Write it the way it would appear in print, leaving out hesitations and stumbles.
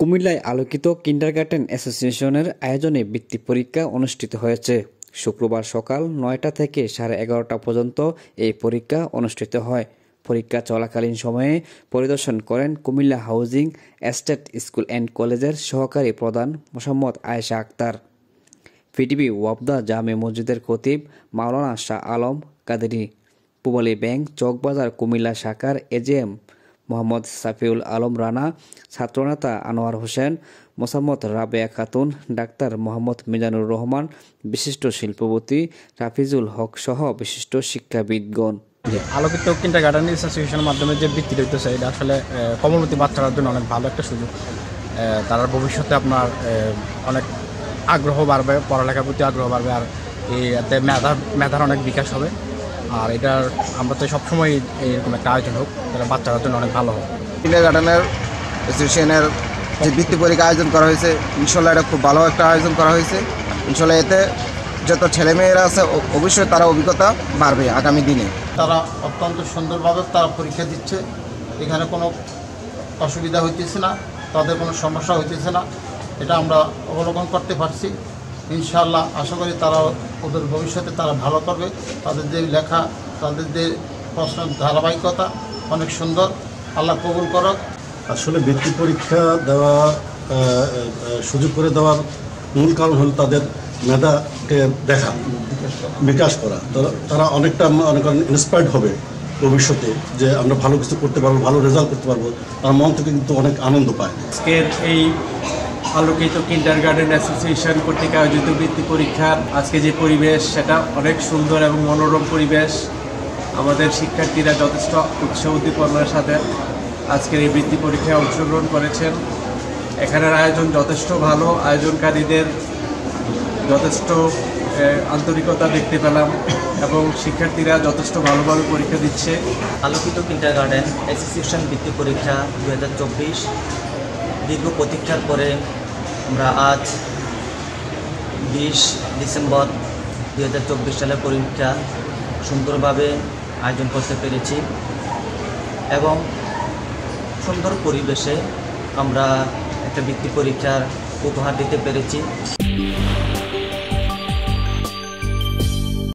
কুমিল্লায় আলোকিত কিন্ডারগার্টেন অ্যাসোসিয়েশনের আয়োজনে বৃত্তি পরীক্ষা অনুষ্ঠিত হয়েছে। শুক্রবার সকাল ৯টা থেকে 11:30 পর্যন্ত এই পরীক্ষা অনুষ্ঠিত হয়। পরীক্ষা চলাকালীন সময়ে পরিদর্শন করেন Comilla housing estate school and কলেজের সহকারী প্রধান মোসাম্মদ আয়েশা আক্তার। পিটিবি ওয়াপদা জামে মসজিদের খতিব মাওলানা শাহ আলম কাদেরী, পূবালী ব্যাংক চকবাজার কুমিল্লা শাখার এজেএম মোহাম্মদ সাফিউল আলম রানা, ছাত্রনেতা আনোয়ার হোসেন, মোসাম্মদ রাবেয়া খাতুন, ডাক্তার মোহাম্মদ মিজানুর রহমান, বিশিষ্ট শিল্পপতি রাফিজুল হক সহ বিশিষ্ট শিক্ষাবিদগণ। আলোকিত কিন্ডারগার্টেন অ্যাসোসিয়েশনের মাধ্যমে যে বৃত্তিটা হইতেছে এটা আসলে কমলমতি বাচ্চাদের জন্য অনেক ভালো একটা সুযোগ। তারা ভবিষ্যতে আপনার অনেক আগ্রহ বাড়বে, পড়ালেখার প্রতি আগ্রহ বাড়বে, আর এতে মেধার অনেক বিকাশ হবে। আর এটার আমরা তো সবসময় এরকম একটা আয়োজন হোক, তাহলে বাচ্চাদের জন্য অনেক ভালো হোক। কিন্ডারগার্টেনের অ্যাসোসিয়েশনের যে বৃত্তি পরীক্ষা আয়োজন করা হয়েছে, ইনশাল্লাহ এটা খুব ভালো একটা আয়োজন করা হয়েছে। ইনশাল্লাহ এতে যত ছেলেমেয়েরা আছে অবশ্যই তারা অভিজ্ঞতা বাড়বে আগামী দিনে। তারা অত্যন্ত সুন্দরভাবে তারা পরীক্ষা দিচ্ছে, এখানে কোনো অসুবিধা হইতেছে না, তাদের কোনো সমস্যা হইতেছে না, এটা আমরা অবলোকন করতে পারছি। ইনশাআল্লাহ আশা করি তারা ওদের ভবিষ্যতে তারা ভালো করবে। তাদের যে লেখা, তাদের যে প্রশ্নের ধারাবাহিকতা অনেক সুন্দর, আল্লাহ কবুল করক। আসলে বৃত্তি পরীক্ষা দেওয়া সুযোগ করে দেওয়ার মূল কারণ হল তাদের মেধাকে দেখা, বিকাশ করা। তারা অনেকটা ইন্সপায়ার্ড হবে ভবিষ্যতে, যে আমরা ভালো কিছু করতে পারবো, ভালো রেজাল্ট করতে পারবো। তার মন থেকে কিন্তু অনেক আনন্দ পায়। আজকের এই আলোকিত কিন্ডারগার্টেন অ্যাসোসিয়েশন কর্তৃক আয়োজিত বৃত্তি পরীক্ষার আজকে যে পরিবেশ, সেটা অনেক সুন্দর এবং মনোরম পরিবেশ। আমাদের শিক্ষার্থীরা যথেষ্ট উৎসাহ উদ্দীপনার সাথে আজকের এই বৃত্তি পরীক্ষায় অংশগ্রহণ করেছেন। এখানের আয়োজন যথেষ্ট ভালো, আয়োজনকারীদের যথেষ্ট আন্তরিকতা দেখতে পেলাম এবং শিক্ষার্থীরা যথেষ্ট ভালোভাবে পরীক্ষা দিচ্ছে। আলোকিত কিন্ডারগার্টেন অ্যাসোসিয়েশন বৃত্তি পরীক্ষা 2024 দীর্ঘ প্রতীক্ষার পরে আমরা আজ 20 ডিসেম্বর 2024 সালের পরীক্ষা সুন্দরভাবে আয়োজন করতে পেরেছি এবং সুন্দর পরিবেশে আমরা একটা বৃত্তি পরীক্ষার উপহার দিতে পেরেছি।